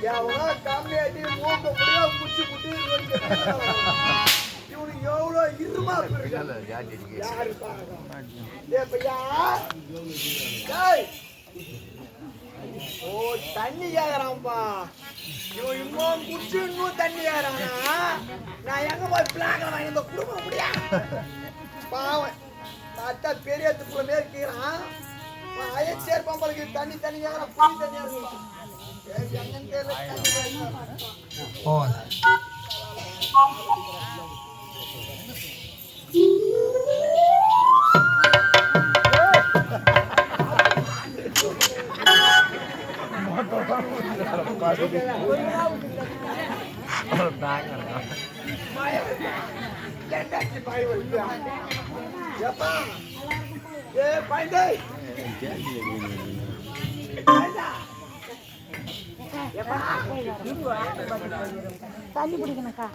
எவ்வளோ கம்மியாட்டி மூக்க முடியாம குச்சி குட்டி இவனுக்கு எவ்வளோ இருமா யாரு பையா ஓ தண்ணி கேக்குறான்ப்பா இவன் இன்னும் குச்சி இன்னும் தண்ணி கேக்குறானா நான் எங்க போய் பிளாக வாங்கி இந்த குடும்ப முடியா பாவன் பார்த்தா பெரிய துப்புல மேற்கிறான் அயச்சேர் பம்பளுக்கு தண்ணி தண்ணி கேக்குறான் புளி தண்ணியா இருக்கும் தண்ணி பிடிக்கணுக்கா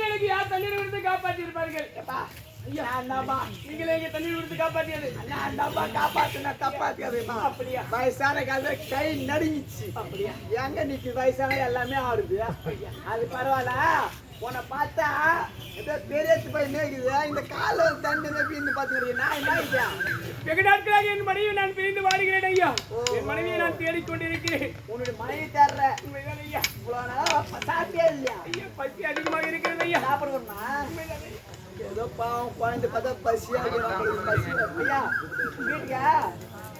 எனக்கு யார் தண்ணீர் விடுத்து காப்பாற்றிருப்பார்கள் நீங்களே தண்ணீர் விடுத்து காப்பாற்றியது அப்படியா வயசான காலத்துல கை நடுங்கிச்சு அப்படியா எங்க நிக்கு வயசான எல்லாமே ஆடுது அது பரவாயில்ல உன்னை பார்த்தா ஏதோ பெரிய போய் மேய்க்குது இந்த கால தண்டு நம்பின்னு பாத்துக்கிறீங்க நான் என்ன இல்லையா வெகு நாட்களாக என் மனைவி நான் பிரிந்து வாடுகிறேன் ஐயா என் மனைவியை நான் தேடிக்கொண்டிருக்கிறேன் உன்னுடைய மனைவி தர்ற ஐயா இவ்வளவு நாள் சாப்பிட்டே இல்லையா ஐயா பசி அதிகமாக இருக்கிறது ஐயா சாப்பிடுவோம்னா ஏதோ பாவம் குழந்தை பார்த்தா பசியா பசி ஐயா வீட்டுக்கா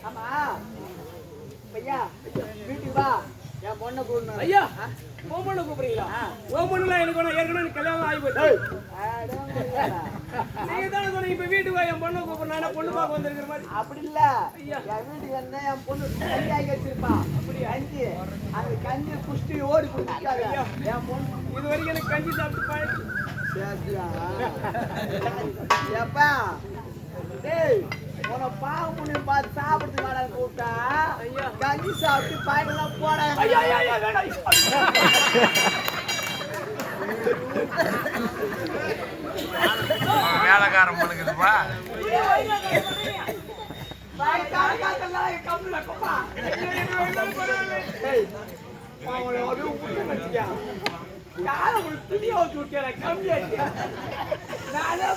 ஆமா ஐயா வீட்டுக்கு வா என் பொண்ணை கூடணும் ஐயா உன் பொண்ணை கூப்பிடுறீங்களா உன் பொண்ணுலாம் எனக்கு ஒன்று ஏற்கனவே கல்யாணம் ஆகி போச்சு நீங்க தானே சொன்னீங்க இப்ப வீட்டுக்கு வா என் பொண்ணை கூப்பிடணும் பொண்ணு பார்க்க வந்திருக்கிற மாதிரி அப்படி இல்ல என் வீட்டுக்கு வந்தா என் பொண்ணு கஞ்சி ஆகி வச்சிருப்பா அப்படி கஞ்சி அந்த கஞ்சி குஷ்டி ஓடி குடிக்காத என் பொண்ணு இது வரைக்கும் எனக்கு கஞ்சி சாப்பிட்டு பழக்கம் எப்பா டேய் உன பாவம் புண்ணி பார்த்து சாப்பிட்டு வாடா கூப்பிட்டா கஞ்சி சாப்பிட்டு பாயெல்லாம் போட வேலைக்காரன் பண்ணுக்குதுப்பா துணியை கம்மியாச்சு நானே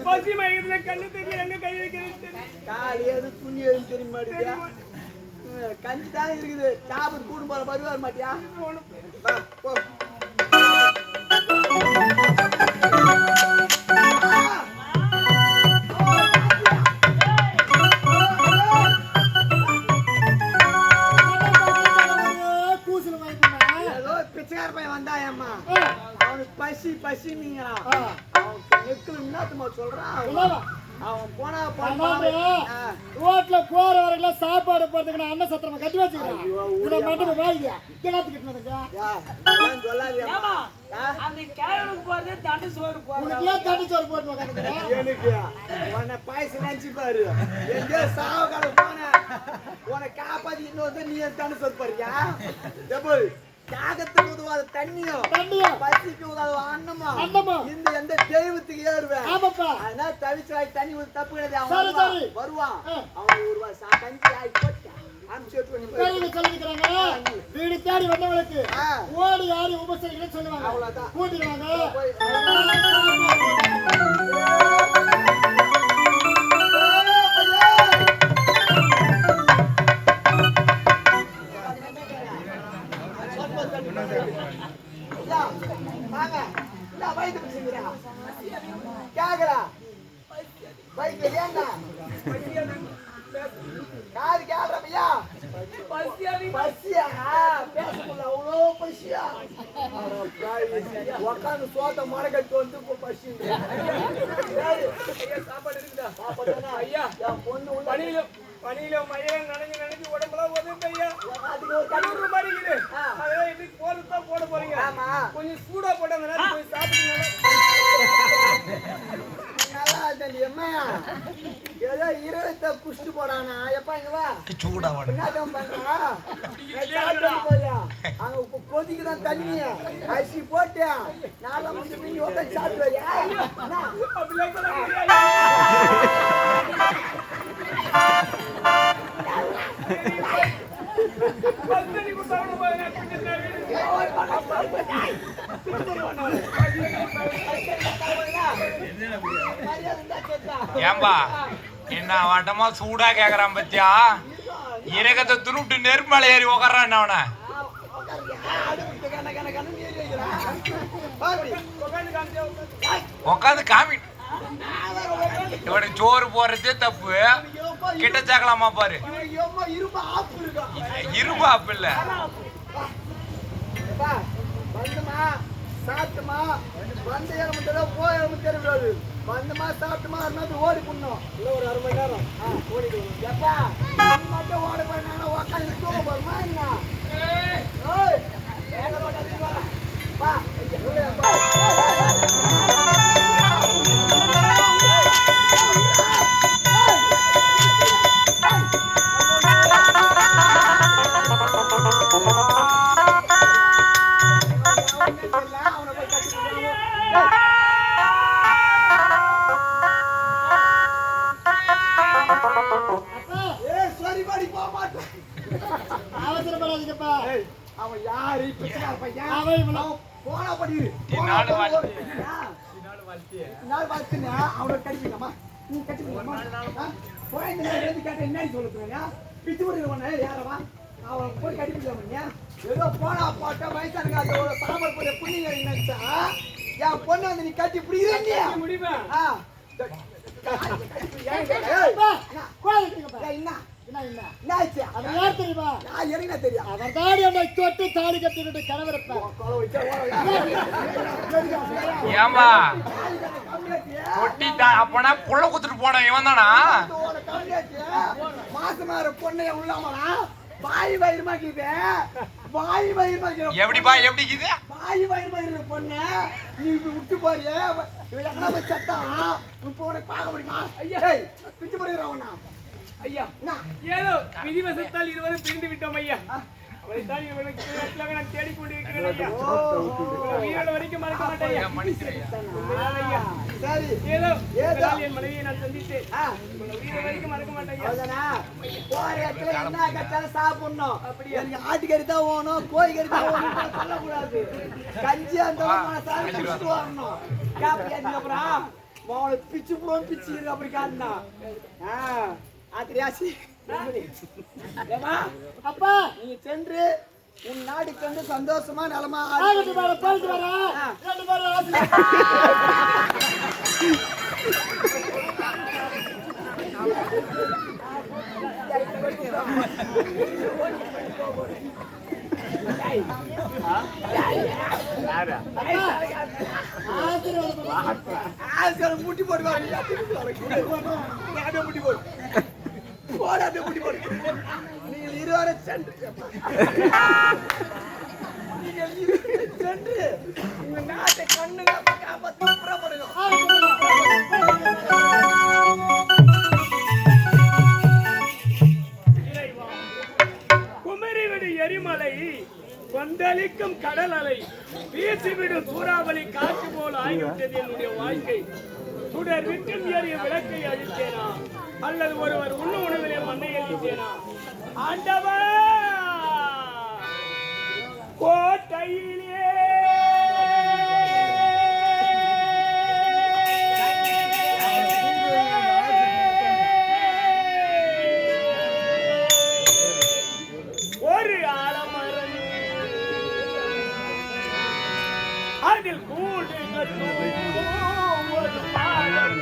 பசி மயக்கத்துல கண்ணு தெரியும் எங்க கை வைக்கிறேன் காலி எது துணி எதுவும் தெரிய மாட்டேங்கியா கஞ்சி தான் இருக்குது சாப்பிட்டு கூடு போற வருவார் மாட்டியா போ பசி பசி நீங்களாம் அவன் நெக்குல என்னத்துமா சொல்றான் அவன் போனா ரோட்ல போற வரைக்கும் சாப்பாடு போறதுக்கு நான் அண்ணன் சத்திரமா கட்டி வச்சுக்கிறேன் இதை மட்டும் வாங்கியா கிணத்து கிட்டதுக்கு சொல்லாதியா அந்த கேரளுக்கு போறது தண்டு சோறு தண்டு சோறு போட்டு எனக்கு உன்னை பாயசம் நினைச்சு பாரு எங்கேயோ சாவகாலம் போன உன்னை காப்பாத்தி இன்னொரு நீ தண்டு சோறு பாருயா டபுள் தியாகத்துக்கு உதவாத தண்ணியும் பசிக்கு உதவாத அன்னமும் இந்த எந்த தெய்வத்துக்கு ஏறுவேன் அதனால தவிச்சு தண்ணி ஒரு தப்பு கிடையாது அவன் வருவான் அவன் ஒரு கஞ்சி ஆகி போட்டான் வீடு தேடி வந்தவங்களுக்கு ஓடி யாரு உபசரிக்கணும்னு சொல்லுவாங்க அவ்வளவுதான் கூட்டிடுவாங்க உக்காந்து சோத்த மரக்கட்டு வந்து பசி சாப்பாடு இருக்குதா ஐயா பொண்ணு பனியில மழையில நனைஞ்சு உடம்புலாம் உதவுது ஐயா கல்லூர் மாதிரி இருக்குது அதெல்லாம் இன்னைக்கு போறதுதான் போட போறீங்க கொஞ்சம் சூடா போட்டாங்க கொஞ்சம் சாப்பிடுங்க நல்லா இல்லையம்மையா ஏதோ இருபத்த குஷ்டு போடானா எப்பா இங்க வா சூடா என்னதான் பண்றா போயா அங்க கொதிக்குதான் தண்ணி அரிசி போட்டு நாளை வந்து மீன் உட்காந்து சாப்பிட்டு வரியா அப்படிலாம் சொல்ல முடியாது. பத்தடி கொடுத்தாலும் போதுங்க, கொஞ்சம் ஏம்பா என்ன வட்டமா சூடா கேக்குறான் பத்தியா இறக்கத்தை துருட்டு நெருமலை ஏறி உக்காரான் அவன உக்காந்து காமி இவனுக்கு சோறு போறதே தப்பு கிட்ட சேர்க்கலாமா பாரு இரும்பு ஆப்பு இல்ல வந்துமா சாப்பிட்டுமா வந்து ஏறமுட்டா போய் ஏறமுட்டாரு வந்துமா சாப்பிட்டுமா அது ஓடி பண்ணும் இல்லை ஒரு 1/2 மணி நேரம் ஓடிடு எப்பா மட்டும் ஓட போய் நானும் உக்காந்து தூங்க போறமா என்ன பா அவசரப்படாதீங்கப்பா. அவன் யாரு பிச்சைக்கார பையன் அவன் போனா படிரு நாடு வாழ்த்துனா அவனை கடிப்பீங்கம்மா நீ கட்டிப்பீங்கம்மா குழந்தை எழுதி கேட்ட என்ன சொல்லுறீங்க பிச்சு போடுறவன யாரவா அவன் போய் கடிப்பிங்க ஏதோ போனா போட்ட வயசானுங்க அதோட சாம்பல் போய் புண்ணிங்க நினைச்சா என் பொண்ணு வந்து நீ கட்டி இப்படி இல்லையா முடியுமா? ஏம்பா கொட்டி அப்பனா புள்ள குத்துட்டு போன இவன் தானா மாசமார பொண்ணைய உள்ளாமலா வாய் வயிறுமாக்கிது வாய் வயிறுமாக்கிது எப்படிப்பா எப்படி இது வாய் வயிறுமாக்கிற பொண்ணு நீ இப்படி விட்டு போறியே எங்கனா போய் சத்தா இப்போ உனக்கு பார்க்க முடியுமா ஐயா பிச்சு போடுறவனா ஐயா ஏதோ விதிவசத்தால் இருவரும் பிரிந்து விட்டோம் ஐயா. அவரைத்தான் இவனுக்கு நான் தேடிக்கொண்டிருக்கிறேன் ஐயா. உயிரோட வரைக்கும் மறக்க மாட்டேன் ஐயா. ஐயா சரி ஏதோ என் மனைவியை நான் சந்தித்தேன். உயிரோட வரைக்கும் மறக்க மாட்டேன் ஐயா. போற இடத்துல என்ன கட்டாலும் சாப்பிடணும் அப்படி எனக்கு ஆட்டுக்கறி தான் வேணும் கோழிக்கறி தான் வேணும் சொல்லக்கூடாது கஞ்சி அந்த சாப்பிட்டு வரணும் அப்புறம் மோளை பிச்சு போடும் பிச்சு இருக்கு அப்படி காட்டினா ஆத்திரியாசி அப்பா நீங்க சென்று உன் நாடுக்கு வந்து சந்தோஷமா நலமா போயிட்டு வரேன். முட்டி போடுவாங்க முட்டி போடு போடாத முட்டி போடு நீங்கள் இருவரை சென்று சென்று உங்க நாட்டை கண்ணுங்க காப்பாற்றி புறப்படுங்க குமரிவிடு எரிமலை கொந்தளிக்கும் கடல் அலை வீசிவிடும் சூறாவளி காற்று போல் ஆகிவிட்டது என்னுடைய வாழ்க்கை. சுடர் விட்டும் ஏறிய விளக்கை அழித்தேனா அல்லது ஒருவர் உண்ண உணவிலே மண்ணை அழித்தேனா? ஆண்டவா கோட்டையிலே ஒரு ஆலமரம் அதில் கூடு கட்டும் ஒரு பாலம்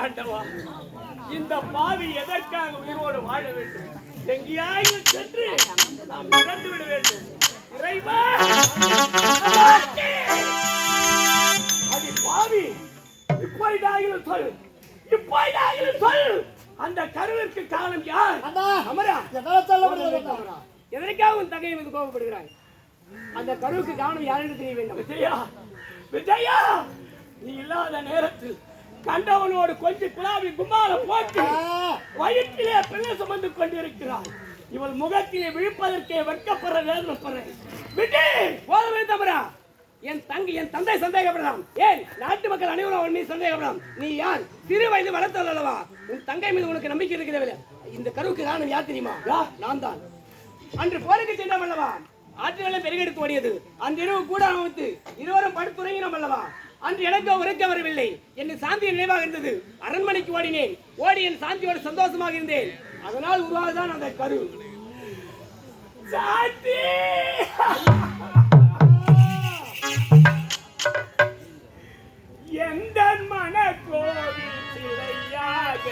ஆண்டவா, இந்த பாவி எதற்காக உயிரோடு வாழ வேண்டும்? எங்கேயாயும் சென்று நாம் இறந்து விட வேண்டும். இறைவா, அது பாவி, இப்போதாகிலும் சொல், இப்போதாகிலும் சொல். அந்த கருவிற்கு காரணம் யார்? அமரா, எதற்காக உன் தகையை மீது கோபப்படுகிறாய்? அந்த கருவுக்கு காரணம் யார் என்று தெரிய வேண்டும். விஜயா, விஜயா, நீ இல்லாத நேரத்தில் கண்டவனோடு கொஞ்சம் குழாவி கும்மால போட்டு வயிற்றிலே பிள்ளை சுமந்து கொண்டிருக்கிறார். இவள் முகத்திலே விழுப்பதற்கே வெட்கப்படுற வேதனைப்படுறேன். விட்டு போதவே தவறா. என் தந்தை சந்தேகப்படலாம். ஏன் நாட்டு மக்கள் அனைவரும் நீ சந்தேகப்படலாம். நீ யார்? சிறு வயது வளர்த்தல் அல்லவா? உன் தங்கை மீது உனக்கு நம்பிக்கை இருக்கிறது. இந்த கருவுக்கு காரணம் யார் தெரியுமா? நான் தான். அன்று போருக்கு சென்றோம் அல்லவா? ஆற்றுகளை பெருகெடுத்து ஓடியது. அந்த இரவு கூட அமைத்து இருவரும் படுத்துறங்கினோம் அல்லவா? அன்று எனக்கு உரைக்க வரவில்லை. என் சாந்தி நினைவாக இருந்தது. அரண்மனைக்கு ஓடினேன். ஓடி என் சாந்தியோடு சந்தோஷமாக இருந்தேன். அதனால் உருவாகுதான் அந்த கரு. சாந்தி எந்த மன கோவில் சிலையாக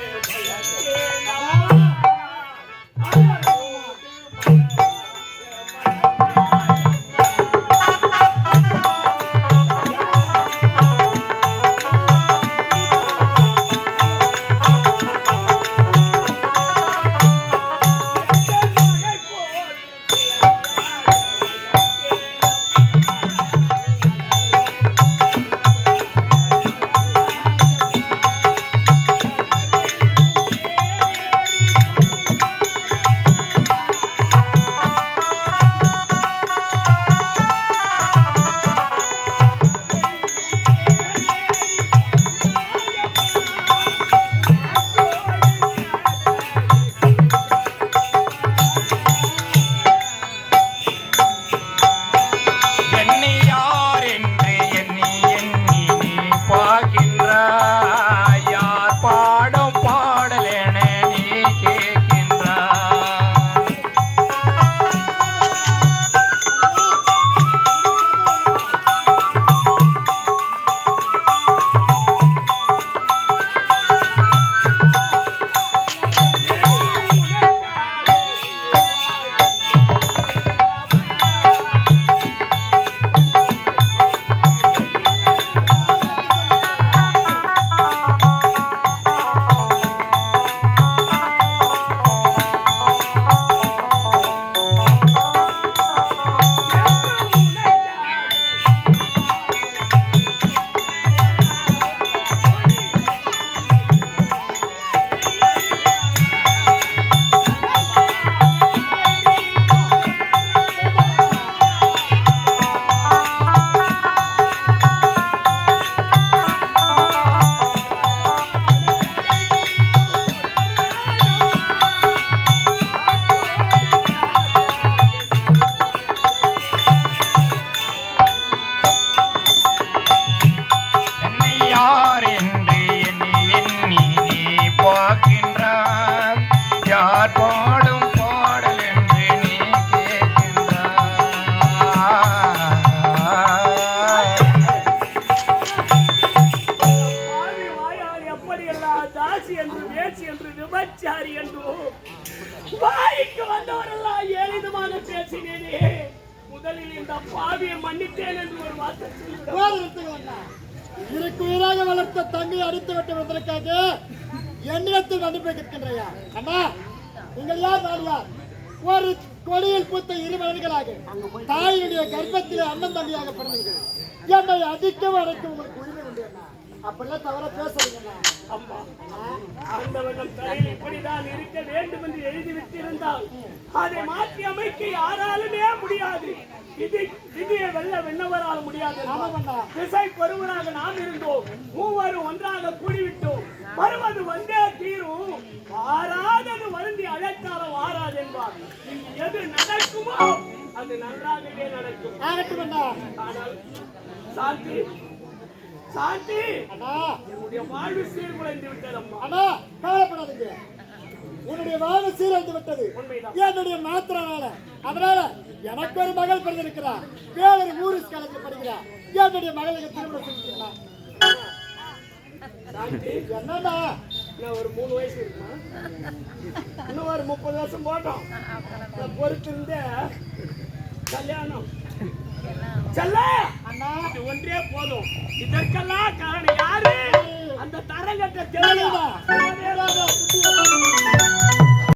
முதலில் இந்த பாவியை மன்னித்தேன் என்று ஒரு வார்த்தை இதற்கு உயிராக வளர்த்த தங்கையை அடித்து விட்டு வந்ததற்காக என்னிடத்தில் மன்னிப்பை கேட்கின்றையா? அண்ணா, நீங்கள் யார்? நான் யார்? ஒரு கொடியில் பூத்த இரு மனிதர்களாக தாயினுடைய கர்ப்பத்திலே அண்ணன் தம்பியாக பிறந்தீர்கள். என்னை அடிக்கவும் அடைக்க உங்களுக்கு உரிமை உண்டு. அப்படிலாம் தவற பேசுறீங்க. அம்மா, ஆண்டவன் தலையில் இப்படிதான் இருக்க வேண்டும் என்று எழுதிவிட்டு இருந்தால் அதை மாற்றி அமைக்க யாராலுமே முடியாது. விதியை வெல்ல வெண்ணவரால் முடியாது. திசை பருவராக நாம் இருந்தோம். மூவரும் ஒன்றாக கூடிவிட்டோம். வருவது வந்தே தீரும். வாராதது வருந்தி அழைத்தாலும் வாராது என்பார். எது நடக்குமோ அது நன்றாகவே நடக்கும். ஆனால் சாந்தி, சாந்தி, என்னுடைய வாழ்வு சீர்குலைந்து விட்டது. அம்மா, கவலைப்படாதீங்க. என்னுடைய வாழ்வு சீரழிந்து விட்டது என்னுடைய மாத்திரனால. அதனால எனக்கு ஒரு மகள் பிறந்திருக்கிறார். வேறொரு ஊரிஸ் காலேஜில் படிக்கிறார். என்னுடைய மகளுக்கு திருமணம் செஞ்சுக்கலாம். சாந்தி, என்னடா நான் ஒரு 3 வயசு இருக்குமா? இன்னும் ஒரு 30 வருஷம் போட்டோம். நான் பொறுத்து இருந்த கல்யாணம் செல்ல அண்ணா இது ஒன்றே போதும். இதற்கெல்லாம் காரணம் யாரு? அந்த தரங்கட்ட தெரியல. தெரியுதா?